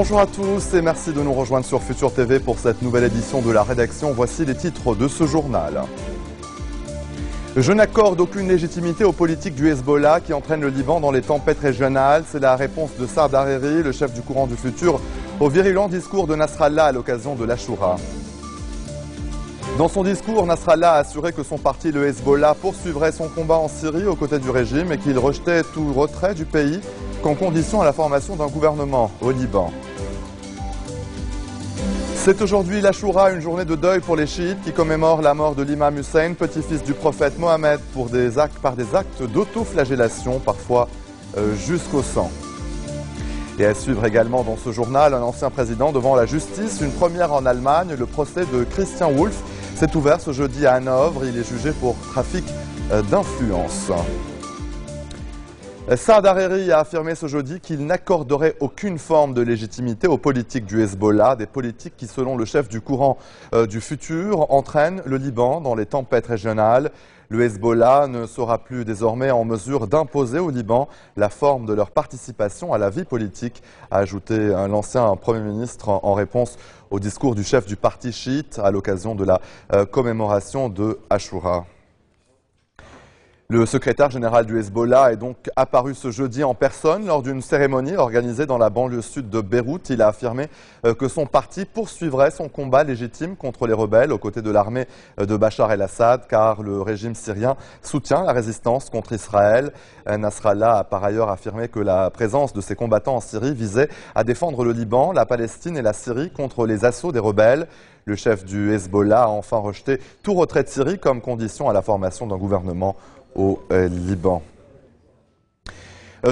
Bonjour à tous et merci de nous rejoindre sur Futur TV pour cette nouvelle édition de la rédaction. Voici les titres de ce journal. Je n'accorde aucune légitimité aux politiques du Hezbollah qui entraînent le Liban dans les tempêtes régionales. C'est la réponse de Saad Hariri, le chef du courant du futur, au virulent discours de Nasrallah à l'occasion de l'Ashura. Dans son discours, Nasrallah a assuré que son parti, le Hezbollah, poursuivrait son combat en Syrie aux côtés du régime et qu'il rejetait tout retrait du pays qu'en condition à la formation d'un gouvernement au Liban. C'est aujourd'hui l'Ashura, une journée de deuil pour les chiites qui commémorent la mort de l'imam Hussein, petit-fils du prophète Mohammed, par des actes d'autoflagellation, parfois jusqu'au sang. Et à suivre également dans ce journal, un ancien président devant la justice, une première en Allemagne, le procès de Christian Wulff s'est ouvert ce jeudi à Hanovre. Il est jugé pour trafic d'influence. Saad Hariri a affirmé ce jeudi qu'il n'accorderait aucune forme de légitimité aux politiques du Hezbollah, des politiques qui, selon le chef du courant du futur, entraînent le Liban dans les tempêtes régionales. Le Hezbollah ne sera plus désormais en mesure d'imposer au Liban la forme de leur participation à la vie politique, a ajouté l'ancien Premier ministre en réponse au discours du chef du parti chiite à l'occasion de la commémoration de Ashura. Le secrétaire général du Hezbollah est donc apparu ce jeudi en personne lors d'une cérémonie organisée dans la banlieue sud de Beyrouth. Il a affirmé que son parti poursuivrait son combat légitime contre les rebelles aux côtés de l'armée de Bachar el-Assad, car le régime syrien soutient la résistance contre Israël. Nasrallah a par ailleurs affirmé que la présence de ses combattants en Syrie visait à défendre le Liban, la Palestine et la Syrie contre les assauts des rebelles. Le chef du Hezbollah a enfin rejeté tout retrait de Syrie comme condition à la formation d'un gouvernement au Liban.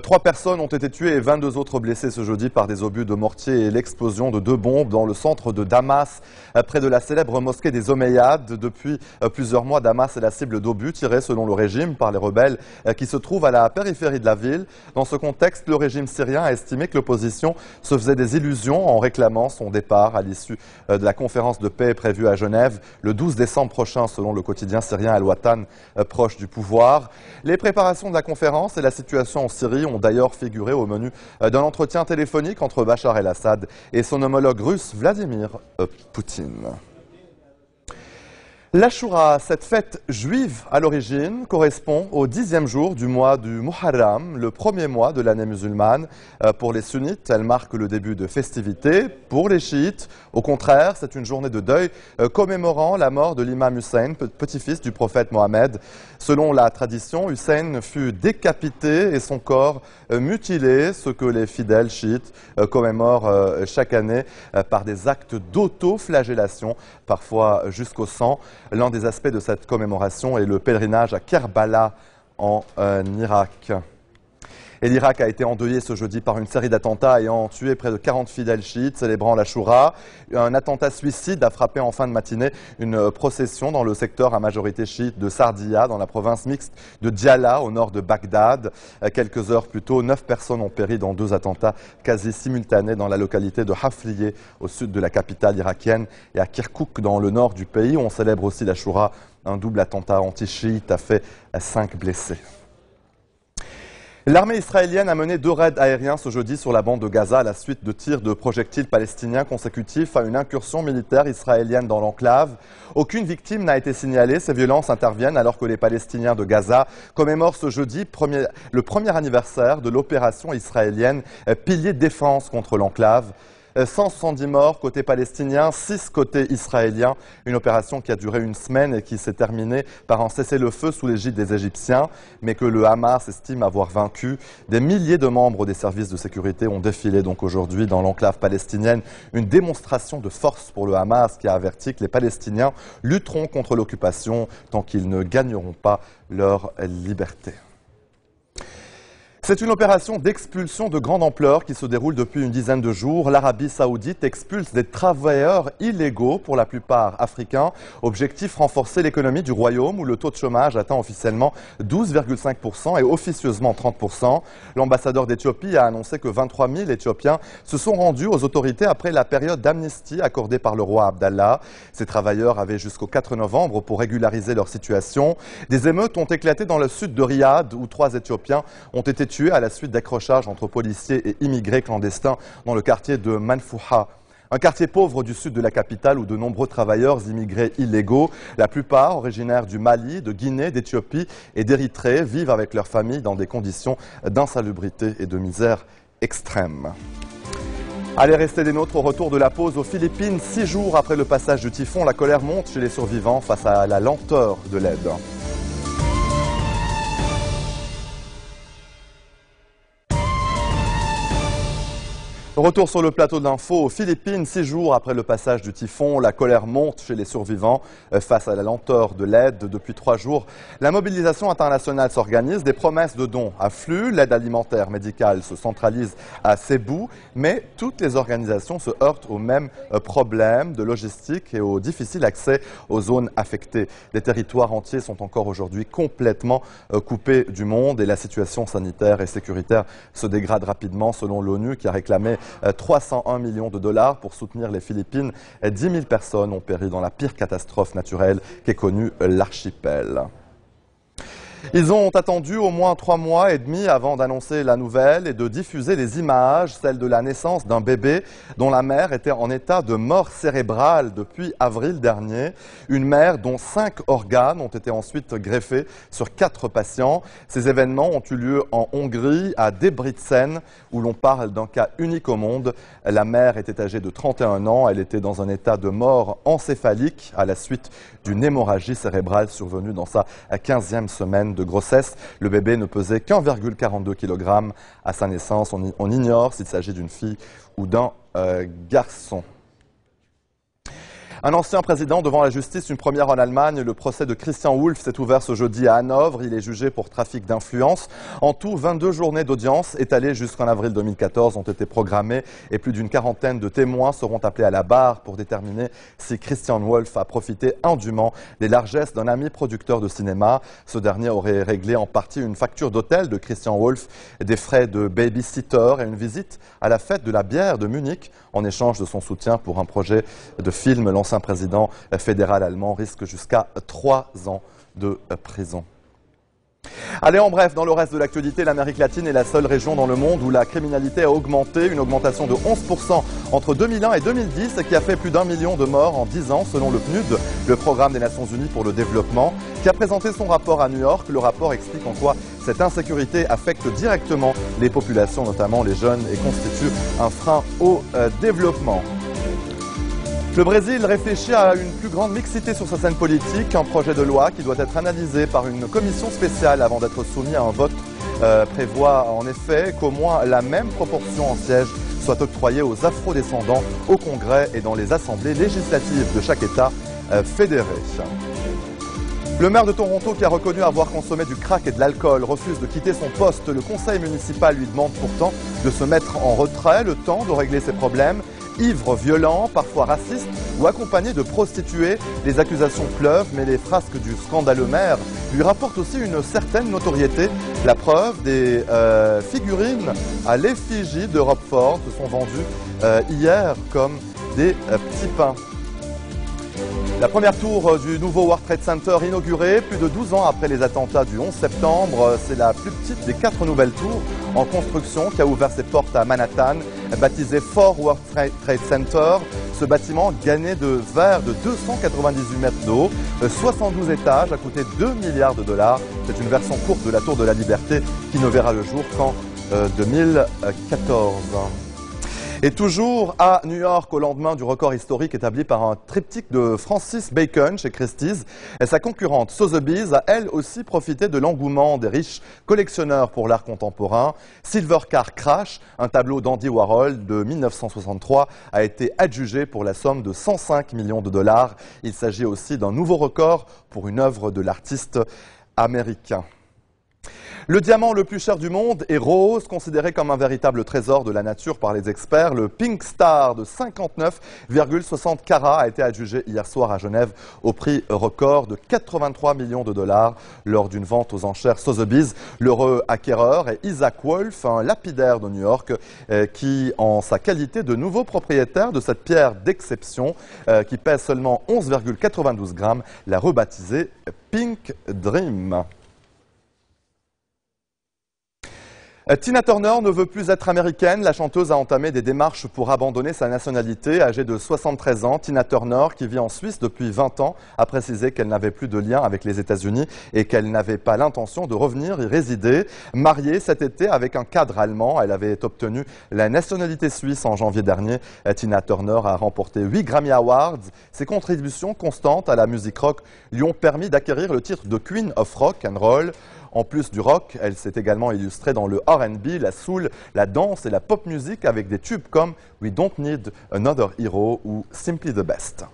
3 personnes ont été tuées et 22 autres blessées ce jeudi par des obus de mortier et l'explosion de 2 bombes dans le centre de Damas, près de la célèbre mosquée des Omeyyades. Depuis plusieurs mois, Damas est la cible d'obus tirés selon le régime par les rebelles qui se trouvent à la périphérie de la ville. Dans ce contexte, le régime syrien a estimé que l'opposition se faisait des illusions en réclamant son départ à l'issue de la conférence de paix prévue à Genève le 12 décembre prochain, selon le quotidien syrien Al-Watan, proche du pouvoir. Les préparations de la conférence et la situation en Syrie ont d'ailleurs figuré au menu d'un entretien téléphonique entre Bachar el-Assad et son homologue russe Vladimir Poutine. L'Ashura, cette fête juive à l'origine, correspond au 10e jour du mois du Muharram, le premier mois de l'année musulmane. Pour les sunnites, elle marque le début de festivités. Pour les chiites, au contraire, c'est une journée de deuil commémorant la mort de l'imam Hussein, petit-fils du prophète Mohammed. Selon la tradition, Hussein fut décapité et son corps mutilé, ce que les fidèles chiites commémorent chaque année par des actes d'autoflagellation, parfois jusqu'au sang. L'un des aspects de cette commémoration est le pèlerinage à Kerbala en Irak. Et l'Irak a été endeuillé ce jeudi par une série d'attentats ayant tué près de 40 fidèles chiites célébrant l'Ashura. Un attentat suicide a frappé en fin de matinée une procession dans le secteur à majorité chiite de Sardiya, dans la province mixte de Diyala, au nord de Bagdad. Quelques heures plus tôt, 9 personnes ont péri dans 2 attentats quasi simultanés dans la localité de Hafliye, au sud de la capitale irakienne, et à Kirkouk, dans le nord du pays, où on célèbre aussi l'Ashura. Un double attentat anti-chiite a fait 5 blessés. L'armée israélienne a mené 2 raids aériens ce jeudi sur la bande de Gaza à la suite de tirs de projectiles palestiniens consécutifs à une incursion militaire israélienne dans l'enclave. Aucune victime n'a été signalée. Ces violences interviennent alors que les Palestiniens de Gaza commémorent ce jeudi le premier anniversaire de l'opération israélienne Pilier de défense contre l'enclave. 170 morts côté palestinien, 6 côté israélien. Une opération qui a duré une semaine et qui s'est terminée par un cessez-le-feu sous l'égide des Égyptiens, mais que le Hamas estime avoir vaincu. Des milliers de membres des services de sécurité ont défilé donc aujourd'hui dans l'enclave palestinienne. Une démonstration de force pour le Hamas qui a averti que les Palestiniens lutteront contre l'occupation tant qu'ils ne gagneront pas leur liberté. C'est une opération d'expulsion de grande ampleur qui se déroule depuis une dizaine de jours. L'Arabie saoudite expulse des travailleurs illégaux, pour la plupart africains. Objectif, renforcer l'économie du royaume où le taux de chômage atteint officiellement 12,5% et officieusement 30%. L'ambassadeur d'Éthiopie a annoncé que 23 000 Éthiopiens se sont rendus aux autorités après la période d'amnistie accordée par le roi Abdallah. Ces travailleurs avaient jusqu'au 4 novembre pour régulariser leur situation. Des émeutes ont éclaté dans le sud de Riyad où 3 Éthiopiens ont été tués tué à la suite d'accrochages entre policiers et immigrés clandestins dans le quartier de Manfouha. Un quartier pauvre du sud de la capitale où de nombreux travailleurs immigrés illégaux, la plupart originaires du Mali, de Guinée, d'Éthiopie et d'Érythrée, vivent avec leurs familles dans des conditions d'insalubrité et de misère extrême. Allez, restez des nôtres au retour de la pause aux Philippines. 6 jours après le passage du typhon, la colère monte chez les survivants face à la lenteur de l'aide. Retour sur le plateau de l'info aux Philippines, 6 jours après le passage du typhon, la colère monte chez les survivants face à la lenteur de l'aide. Depuis 3 jours, la mobilisation internationale s'organise, des promesses de dons affluent, l'aide alimentaire médicale se centralise à Cebu, mais toutes les organisations se heurtent aux mêmes problèmes de logistique et au difficile accès aux zones affectées. Des territoires entiers sont encore aujourd'hui complètement coupés du monde et la situation sanitaire et sécuritaire se dégrade rapidement selon l'ONU qui a réclamé 301 millions de dollars pour soutenir les Philippines. 10 000 personnes ont péri dans la pire catastrophe naturelle qu'ait connue l'archipel. Ils ont attendu au moins 3 mois et demi avant d'annoncer la nouvelle et de diffuser les images, celles de la naissance d'un bébé dont la mère était en état de mort cérébrale depuis avril dernier. Une mère dont 5 organes ont été ensuite greffés sur 4 patients. Ces événements ont eu lieu en Hongrie, à Debrecen, où l'on parle d'un cas unique au monde. La mère était âgée de 31 ans. Elle était dans un état de mort encéphalique à la suite d'une hémorragie cérébrale survenue dans sa 15e semaine de grossesse. Le bébé ne pesait qu'1,42 kg à sa naissance. On ignore s'il s'agit d'une fille ou d'un garçon. Un ancien président devant la justice, une première en Allemagne. Le procès de Christian Wulff s'est ouvert ce jeudi à Hanovre. Il est jugé pour trafic d'influence. En tout, 22 journées d'audience étalées jusqu'en avril 2014 ont été programmées et plus d'une quarantaine de témoins seront appelés à la barre pour déterminer si Christian Wulff a profité indûment des largesses d'un ami producteur de cinéma. Ce dernier aurait réglé en partie une facture d'hôtel de Christian Wulff, des frais de babysitter et une visite à la fête de la bière de Munich en échange de son soutien pour un projet de film. L'ancien président fédéral allemand risque jusqu'à 3 ans de prison. Allez, en bref, dans le reste de l'actualité, l'Amérique latine est la seule région dans le monde où la criminalité a augmenté, une augmentation de 11% entre 2001 et 2010 qui a fait plus d'1 million de morts en 10 ans selon le PNUD, le Programme des Nations Unies pour le développement, qui a présenté son rapport à New York. Le rapport explique en quoi cette insécurité affecte directement les populations, notamment les jeunes, et constitue un frein au développement. Le Brésil réfléchit à une plus grande mixité sur sa scène politique, un projet de loi qui doit être analysé par une commission spéciale avant d'être soumis à un vote prévoit en effet qu'au moins la même proportion en sièges soit octroyée aux afro-descendants au Congrès et dans les assemblées législatives de chaque État fédéré. Le maire de Toronto, qui a reconnu avoir consommé du crack et de l'alcool, refuse de quitter son poste. Le conseil municipal lui demande pourtant de se mettre en retrait, le temps de régler ses problèmes. Ivre, violent, parfois raciste ou accompagné de prostituées, les accusations pleuvent, mais les frasques du scandaleux maire lui rapportent aussi une certaine notoriété. La preuve, des figurines à l'effigie de Rob Ford se sont vendues hier comme des petits pains. La première tour du nouveau World Trade Center inaugurée plus de 12 ans après les attentats du 11 septembre. C'est la plus petite des 4 nouvelles tours en construction qui a ouvert ses portes à Manhattan, baptisé Fort World Trade Center. Ce bâtiment gagné de verre de 298 mètres de haut, 72 étages, a coûté 2 milliards de dollars. C'est une version courte de la Tour de la Liberté qui ne verra le jour qu'en 2014. Et toujours à New York, au lendemain du record historique établi par un triptyque de Francis Bacon chez Christie's, et sa concurrente Sotheby's a elle aussi profité de l'engouement des riches collectionneurs pour l'art contemporain. Silver Car Crash, un tableau d'Andy Warhol de 1963, a été adjugé pour la somme de 105 millions de dollars. Il s'agit aussi d'un nouveau record pour une œuvre de l'artiste américain. Le diamant le plus cher du monde est rose, considéré comme un véritable trésor de la nature par les experts. Le Pink Star de 59,60 carats a été adjugé hier soir à Genève au prix record de 83 millions de dollars lors d'une vente aux enchères Sotheby's. L'heureux acquéreur est Isaac Wolf, un lapidaire de New York qui, en sa qualité de nouveau propriétaire de cette pierre d'exception qui pèse seulement 11,92 grammes, l'a rebaptisé Pink Dream. Tina Turner ne veut plus être américaine. La chanteuse a entamé des démarches pour abandonner sa nationalité. Âgée de 73 ans, Tina Turner, qui vit en Suisse depuis 20 ans, a précisé qu'elle n'avait plus de lien avec les États-Unis et qu'elle n'avait pas l'intention de revenir y résider. Mariée cet été avec un cadre allemand, elle avait obtenu la nationalité suisse en janvier dernier. Tina Turner a remporté 8 Grammy Awards. Ses contributions constantes à la musique rock lui ont permis d'acquérir le titre de Queen of Rock and Roll. En plus du rock, elle s'est également illustrée dans le R&B, la soul, la danse et la pop music avec des tubes comme We Don't Need Another Hero ou Simply the Best.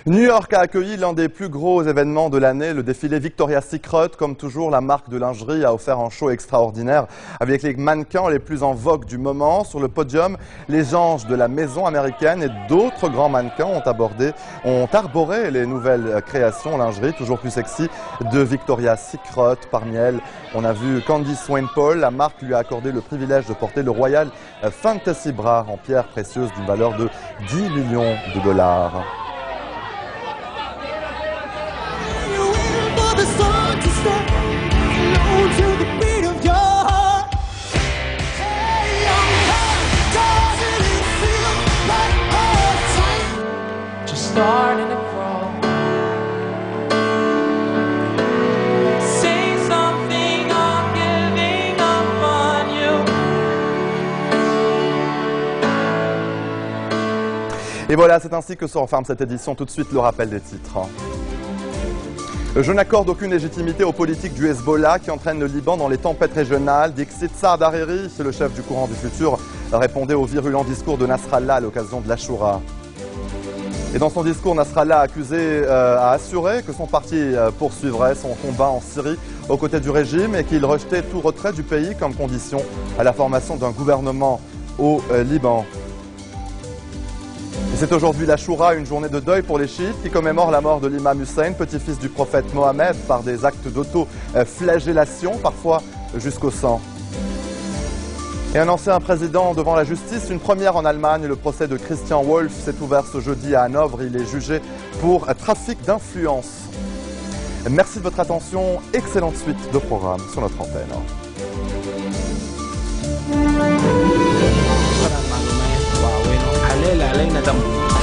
New York a accueilli l'un des plus gros événements de l'année, le défilé Victoria's Secret. Comme toujours, la marque de lingerie a offert un show extraordinaire avec les mannequins les plus en vogue du moment. Sur le podium, les anges de la maison américaine et d'autres grands mannequins ont arboré les nouvelles créations lingerie, toujours plus sexy, de Victoria's Secret. Parmi elles, on a vu Candice Wimpole. La marque lui a accordé le privilège de porter le Royal Fantasy Bra en pierre précieuse d'une valeur de 10 millions de dollars. Starting to crawl. Say something, I'm giving up on you. Et voilà, c'est ainsi que se referme cette édition. Tout de suite, le rappel des titres. Je n'accorde aucune légitimité aux politiques du Hezbollah qui entraînent le Liban dans les tempêtes régionales. Dixit Saad Hariri, le chef du courant du futur, répondait au virulent discours de Nasrallah à l'occasion de l'Ashura. Et dans son discours, Nasrallah a assuré que son parti poursuivrait son combat en Syrie aux côtés du régime et qu'il rejetait tout retrait du pays comme condition à la formation d'un gouvernement au Liban. C'est aujourd'hui l'Ashura, une journée de deuil pour les chiites qui commémorent la mort de l'imam Hussein, petit-fils du prophète Mohammed, par des actes d'auto-flagellation, parfois jusqu'au sang. Et un ancien président devant la justice, une première en Allemagne. Le procès de Christian Wolff s'est ouvert ce jeudi à Hanovre. Il est jugé pour trafic d'influence. Merci de votre attention. Excellente suite de programme sur notre antenne. علينا دم